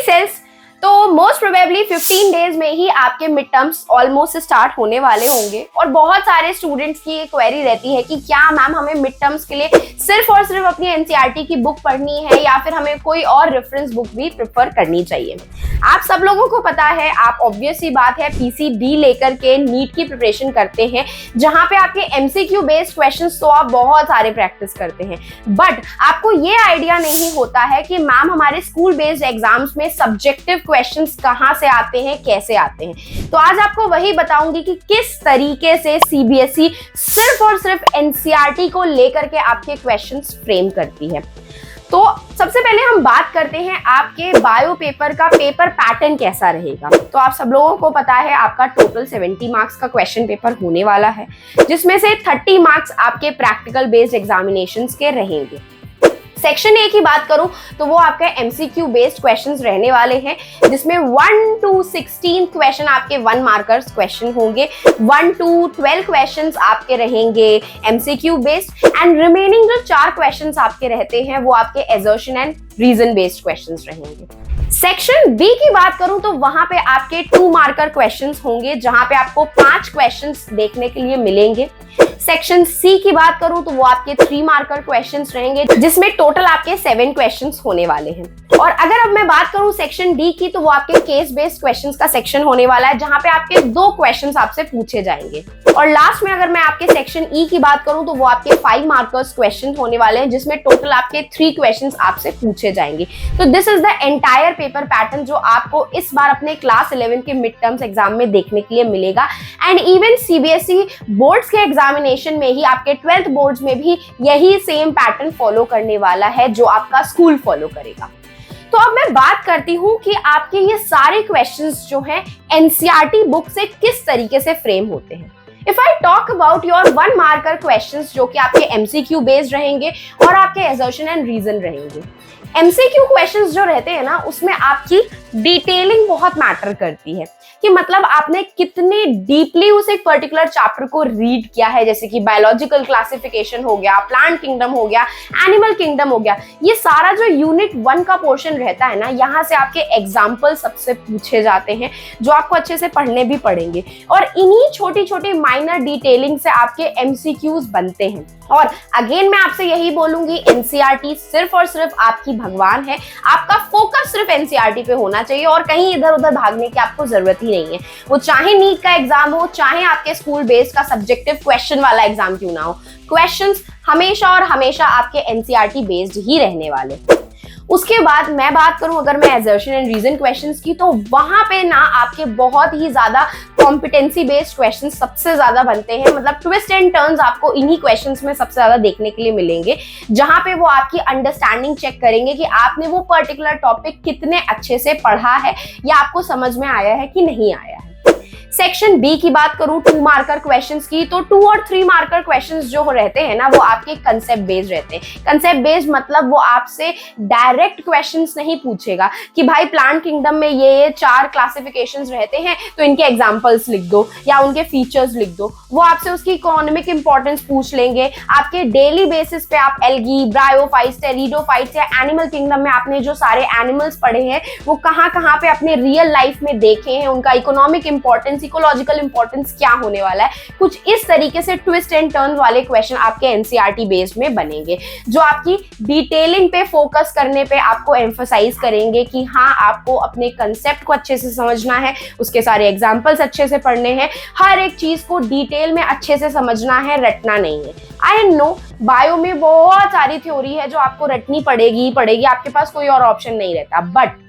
Sales, तो most probably 15 days में ही आपके मिड टर्म्स ऑलमोस्ट स्टार्ट होने वाले होंगे और बहुत सारे स्टूडेंट्स की ये क्वेरी रहती है कि क्या मैम हमें मिड टर्म्स के लिए सिर्फ और सिर्फ अपनी एनसीईआरटी की बुक पढ़नी है या फिर हमें कोई और रेफरेंस बुक भी प्रेफर करनी चाहिए। आप सब लोगों को पता है, आप ऑब्वियस सी बात है पीसीबी लेकर के नीट की प्रिपरेशन करते हैं जहां पे आपके एमसीक्यू बेस्ड क्वेश्चंस तो आप बहुत सारे प्रैक्टिस करते हैं, बट आपको ये आइडिया नहीं होता है कि मैम हमारे स्कूल बेस्ड एग्जाम्स में सब्जेक्टिव क्वेश्चंस कहां से आते हैं, कैसे आते हैं। तो आज आपको वही बताऊंगी कि किस तरीके से सीबीएसई सिर्फ और सिर्फ एनसीईआरटी को लेकर के आपके क्वेश्चंस फ्रेम करती है। तो सबसे पहले हम बात करते हैं आपके बायो पेपर का पेपर पैटर्न कैसा रहेगा। तो आप सब लोगों को पता है आपका टोटल 70 मार्क्स का क्वेश्चन पेपर होने वाला है, जिसमें से 30 मार्क्स आपके प्रैक्टिकल बेस्ड एग्जामिनेशंस के रहेंगे। सेक्शन ए की बात करूं तो वो आपके एमसीक्यू बेस्ड क्वेश्चंस रहने वाले हैं, जिसमें 1 to 16 क्वेश्चन आपके 1 मार्कर्स क्वेश्चन होंगे, 1 to 12 क्वेश्चंस आपके रहेंगे एमसीक्यू बेस्ड एंड रिमेनिंग जो 4 क्वेश्चंस आपके रहते हैं वो आपके assertion and reason based questions रहेंगे। सेक्शन बी की बात करूं तो वहां पे आपके 2 मार्कर क्वेश्चंस होंगे जहां पे आपको 5 क्वेश्चंस देखने के लिए मिलेंगे। सेक्शन सी की बात करूं तो वो आपके 3 मार्कर क्वेश्चंस रहेंगे, जिसमें टोटल आपके 7 क्वेश्चंस होने वाले हैं। और अगर अब मैं बात करूं सेक्शन डी की तो वो आपके केस बेस्ड क्वेश्चंस का सेक्शन होने वाला है, जहां पे आपके 2 क्वेश्चंस आपसे पूछे जाएंगे। और लास्ट में अगर मैं आपके सेक्शन ई की बात करूं तो वो आपके 5 मार्कर्स क्वेश्चन होने वाले हैं, जिसमें टोटल आपके 3 क्वेश्चंस आपसे पूछे जाएंगे। तो this is the entire paper pattern जो आपको इस बार अपने क्लास 11 के मिड टर्म्स एग्जाम में देखने के लिए मिलेगा। एंड इवन सीबीएसई बोर्ड्स के एग्जामिनेशन में ही आपके 12th बोर्ड्स में भी यही सेम पैटर्न फॉलो करने वाला है जो आपका स्कूल फॉलो करेगा। तो अब मैं बात करती हूं कि आपके ये सारे क्वेश्चंस जो हैं एनसीईआरटी बुक से किस तरीके से फ्रेम होते हैं। If I talk about your 1 marker questions जो कि आपके MCQ बेस्ड रहेंगे और आपके assertion and reason रहेंगे। MCQ क्वेश्चंस जो रहते हैं ना, उसमें आपकी डिटेलिंग बहुत मैटर करती है कि मतलब आपने कितने डीपली उस एक पर्टिकुलर चैप्टर को रीड किया है, जैसे कि बायोलॉजिकल क्लासिफिकेशन हो गया, प्लांट किंगडम हो गया, एनिमल किंगडम हो गया। ये सारा जो यूनिट 1 का पोर्शन रहता है ना, यहाँ से आपके एग्जाम्पल सबसे पूछे जाते हैं जो आपको अच्छे से पढ़ने भी पड़ेंगे और इन्हीं छोटी छोटी माइनर डिटेलिंग से आपके MCQs बनते हैं। और अगेन मैं आपसे यही बोलूंगी, एनसीईआरटी सिर्फ और सिर्फ आपकी भगवान है, आपका फोकस सिर्फ एनसीईआरटी पे होना चाहिए और कहीं इधर उधर भागने की आपको जरूरत ही नहीं है। वो चाहे नीट का एग्जाम हो, चाहे आपके स्कूल बेस्ड का सब्जेक्टिव क्वेश्चन वाला एग्जाम क्यों ना हो, क्वेश्चंस हमेशा और हमेशा आपके एनसीईआरटी बेस्ड ही रहने वाले। उसके बाद मैं बात करूं अगर मैं असर्शन एंड रीजन क्वेश्चंस की, तो वहां पे ना आपके बहुत ही ज्यादा कॉम्पिटेंसी बेस्ड क्वेश्चंस सबसे ज्यादा बनते हैं। मतलब ट्विस्ट एंड टर्न्स आपको इन्हीं क्वेश्चंस में सबसे ज्यादा देखने के लिए मिलेंगे, जहां पे वो आपकी अंडरस्टैंडिंग चेक करेंगे कि आपने वो पर्टिकुलर टॉपिक कितने अच्छे से पढ़ा है या आपको समझ में आया है कि नहीं आया है। सेक्शन बी की बात करूं 2 मार्कर क्वेश्चंस की, तो 2 और 3 मार्कर क्वेश्चंस जो रहते हैं ना, वो आपके कंसेप्ट बेस्ड रहते हैं। कंसेप्ट बेस्ड मतलब वो आपसे डायरेक्ट क्वेश्चंस नहीं पूछेगा कि भाई प्लांट किंगडम में ये 4 क्लासिफिकेशंस रहते हैं तो इनके एग्जांपल्स लिख दो या उनके फीचर्स लिख दो। वो आपसे उसकी इकोनॉमिक इंपॉर्टेंस पूछ लेंगे। आपके डेली बेसिस पे आप एल्गी, ब्रायोफाइट्स, टेरिडोफाइट्स या एनिमल किंगडम में आपने जो सारे एनिमल्स पढ़े हैं वो कहाँ कहाँ पे अपने रियल लाइफ में देखे हैं, उनका इकोनॉमिक इंपॉर्टेंस, इकोलॉजिकल इंपॉर्टेंस क्या होने वाला है। कुछ इस तरीके से ट्विस्ट एंड टर्न वाले क्वेश्चन आपके एनसीईआरटी बेस्ड में बनेंगे, जो आपकी डिटेलिंग पे फोकस करने पे आपको एम्फसाइज करेंगे कि हाँ, आपको अपने कंसेप्ट को अच्छे से समझना है, उसके सारे एग्जांपल्स अच्छे से पढ़ने हैं, हर एक चीज को डिटेल में अच्छे से समझना है, रटना नहीं है। आई नो बायो में बहुत सारी थ्योरी है जो आपको रटनी पड़ेगी, आपके पास कोई और ऑप्शन नहीं रहता, बट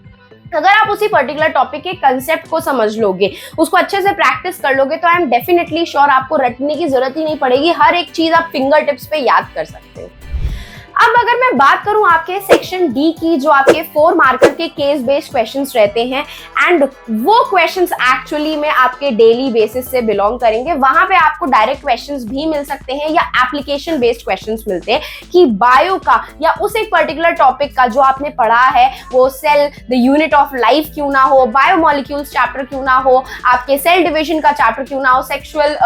अगर आप उसी पर्टिकुलर टॉपिक के कंसेप्ट को समझ लोगे, उसको अच्छे से प्रैक्टिस कर लोगे, तो आई एम डेफिनेटली श्योर आपको रटने की जरूरत ही नहीं पड़ेगी। हर एक चीज आप फिंगर टिप्स पे याद कर सकते हो। अब अगर मैं बात करूं आपके सेक्शन डी की, जो आपके 4 मार्कर के केस बेस्ड क्वेश्चंस रहते हैं एंड वो क्वेश्चंस एक्चुअली में आपके डेली बेसिस से बिलोंग करेंगे। वहां पे आपको डायरेक्ट क्वेश्चंस भी मिल सकते हैं या एप्लीकेशन बेस्ड क्वेश्चंस मिलते हैं कि बायो का या उस एक पर्टिकुलर टॉपिक का जो आपने पढ़ा है, वो cell the unit of life क्यों ना हो, बायोमोलिक्यूल्स चैप्टर क्यों ना हो, आपके सेल डिविजन का चैप्टर क्यों ना हो, sexual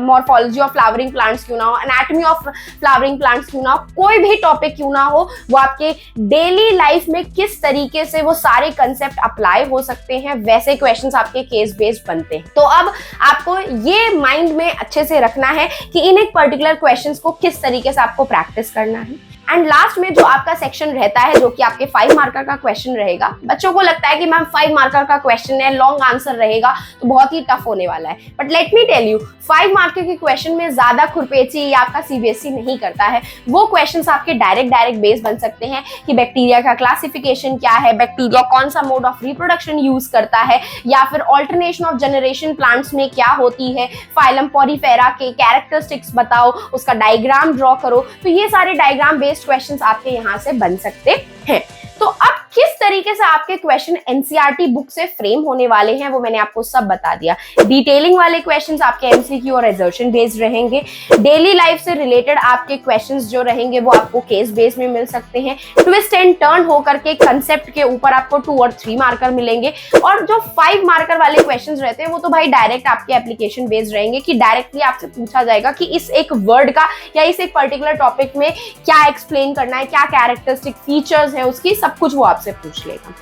morphology of flowering plants क्यों ना हो, एनाटॉमी ऑफ फ्लावरिंग प्लांट्स क्यों ना हो, कोई भी टॉपिक क्यों ना हो, वो आपके डेली लाइफ में किस तरीके से वो सारे कंसेप्ट अप्लाई हो सकते हैं, वैसे क्वेश्चंस आपके केस बेस्ड बनते हैं। तो अब आपको ये माइंड में अच्छे से रखना है कि इन एक पर्टिकुलर क्वेश्चंस को किस तरीके से आपको प्रैक्टिस करना है। एंड लास्ट में जो आपका सेक्शन रहता है, जो कि आपके 5 मार्कर का क्वेश्चन रहेगा। बच्चों को लगता है कि मैम 5 मार्कर का क्वेश्चन है, लॉन्ग आंसर रहेगा तो बहुत ही टफ होने वाला है, but let me tell you 5 marker के क्वेश्चन में ज्यादा खुरपेची या आपका सीबीएसई नहीं करता है। वो क्वेश्चंस आपके डायरेक्ट बेस बन सकते हैं कि बैक्टीरिया का क्लासिफिकेशन क्या है, बैक्टीरिया कौन सा मोड ऑफ रिप्रोडक्शन यूज करता है, या फिर ऑल्टरनेशन ऑफ जनरेशन प्लांट्स में क्या होती है, फाइलम पॉरीफेरा के कैरेक्टरिस्टिक्स बताओ, उसका डायग्राम ड्रॉ करो। तो ये सारे डायग्राम बेस्ड क्वेश्चंस आपके यहां से बन सकते हैं। तो अब किस तरीके से आपके क्वेश्चन एनसीईआरटी बुक से फ्रेम होने वाले हैं वो मैंने आपको सब बता दिया। डिटेलिंग वाले क्वेश्चंस आपके एमसीक्यू और एजर्शन बेस्ड रहेंगे। डेली लाइफ से रिलेटेड आपके क्वेश्चंस जो रहेंगे वो आपको केस बेस में मिल सकते हैं। ट्विस्ट एंड टर्न होकर के कंसेप्ट के ऊपर आपको 2 और 3 मार्कर मिलेंगे। और जो 5 मार्कर वाले क्वेश्चंस रहते हैं वो तो भाई डायरेक्ट आपके एप्लीकेशन बेस्ड रहेंगे कि डायरेक्टली आपसे पूछा जाएगा कि इस एक वर्ड का या इस एक पर्टिकुलर टॉपिक में क्या एक्सप्लेन करना है, क्या कैरेक्टरिस्टिक फीचर्स है उसकी, सब कुछ वो आपसे पूछ लेगा।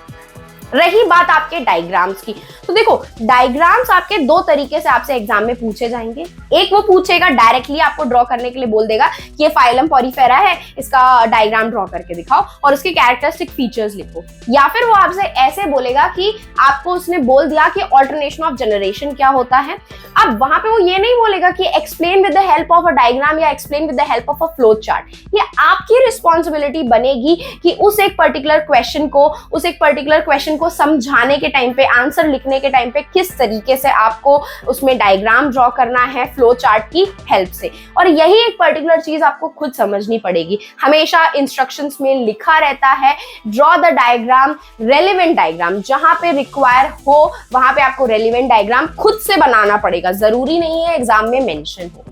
रही बात आपके डायग्राम्स की, तो देखो डायग्राम्स आपके 2 तरीके से आपसे एग्जाम में पूछे जाएंगे। एक वो पूछेगा डायरेक्टली आपको ड्रॉ करने के लिए बोल देगा कि ये फाइलम पॉरीफेरा है, इसका डायग्राम ड्रॉ करके दिखाओ और उसके कैरेक्टरिस्टिक फीचर्स लिखो। या फिर वो आपसे ऐसे बोलेगा कि आपको उसने बोल दिया कि ऑल्टरनेशन ऑफ जनरेशन क्या होता है। अब वहां पे वो ये नहीं बोलेगा कि explain with the help of a diagram या explain with the help of a flow chart. ये आपकी रिस्पॉन्सिबिलिटी बनेगी कि उस एक पर्टिकुलर क्वेश्चन को समझाने के टाइम पे, आंसर लिखने के टाइम पे किस तरीके से आपको उसमें डायग्राम ड्रॉ करना है फ्लो चार्ट की हेल्प से। और यही एक पर्टिकुलर चीज आपको खुद समझनी पड़ेगी। हमेशा इंस्ट्रक्शंस में लिखा रहता है draw the diagram, relevant diagram, जहां पे रिक्वायर हो वहां पे आपको रेलेवेंट डायग्राम खुद से बनाना पड़ेगा, जरूरी नहीं है एग्जाम में मेंशन हो।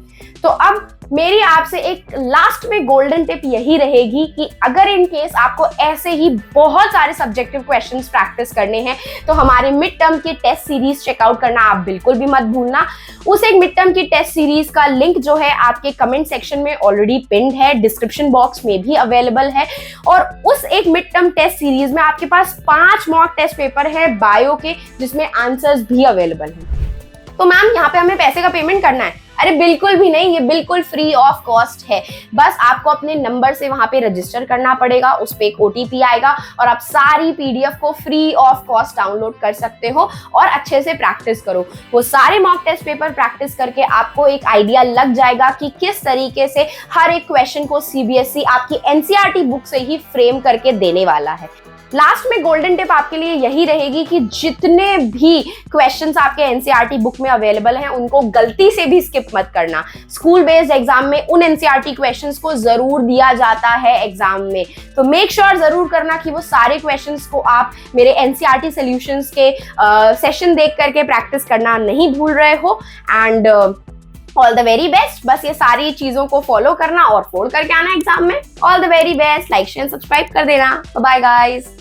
तो अब मेरी आपसे एक लास्ट में गोल्डन टिप यही रहेगी कि अगर इन केस आपको ऐसे ही बहुत सारे सब्जेक्टिव क्वेश्चंस प्रैक्टिस करने हैं तो हमारे मिड टर्म की टेस्ट सीरीज चेकआउट करना आप बिल्कुल भी मत भूलना। उस एक मिड टर्म की टेस्ट सीरीज का लिंक जो है आपके कमेंट सेक्शन में ऑलरेडी पिन्ड है, डिस्क्रिप्शन बॉक्स में भी अवेलेबल है। और उस एक मिड टर्म टेस्ट सीरीज में आपके पास 5 मॉक टेस्ट पेपर है बायो के, जिसमें आंसर्स भी अवेलेबल हैं। तो मैम यहाँ पे हमें पैसे का पेमेंट करना है? अरे बिल्कुल भी नहीं, ये बिल्कुल फ्री ऑफ कॉस्ट है। बस आपको अपने नंबर से वहां पे रजिस्टर करना पड़ेगा, उस पे एक ओटीपी आएगा और आप सारी पीडीएफ को फ्री ऑफ कॉस्ट डाउनलोड कर सकते हो और अच्छे से प्रैक्टिस करो। वो सारे मॉक टेस्ट पेपर प्रैक्टिस करके आपको एक आइडिया लग जाएगा कि किस तरीके से हर एक क्वेश्चन को सीबीएसई आपकी एनसीईआरटी बुक से ही फ्रेम करके देने वाला है। लास्ट में गोल्डन टिप आपके लिए यही रहेगी कि जितने भी क्वेश्चंस आपके एनसीईआरटी बुक में अवेलेबल हैं उनको गलती से भी स्किप मत करना। स्कूल बेस्ड एग्जाम में उन एनसीईआरटी क्वेश्चंस को जरूर दिया जाता है एग्जाम में, तो मेक श्योर जरूर करना कि वो सारे क्वेश्चंस को आप मेरे एनसीईआरटी सॉल्यूशंस के सेशन देख करके प्रैक्टिस करना नहीं भूल रहे हो। And all the very best. बस ये सारी चीजों को फॉलो करना और फोड़ करके आना एग्जाम में। All the very best. Like share subscribe कर देना। Bye guys.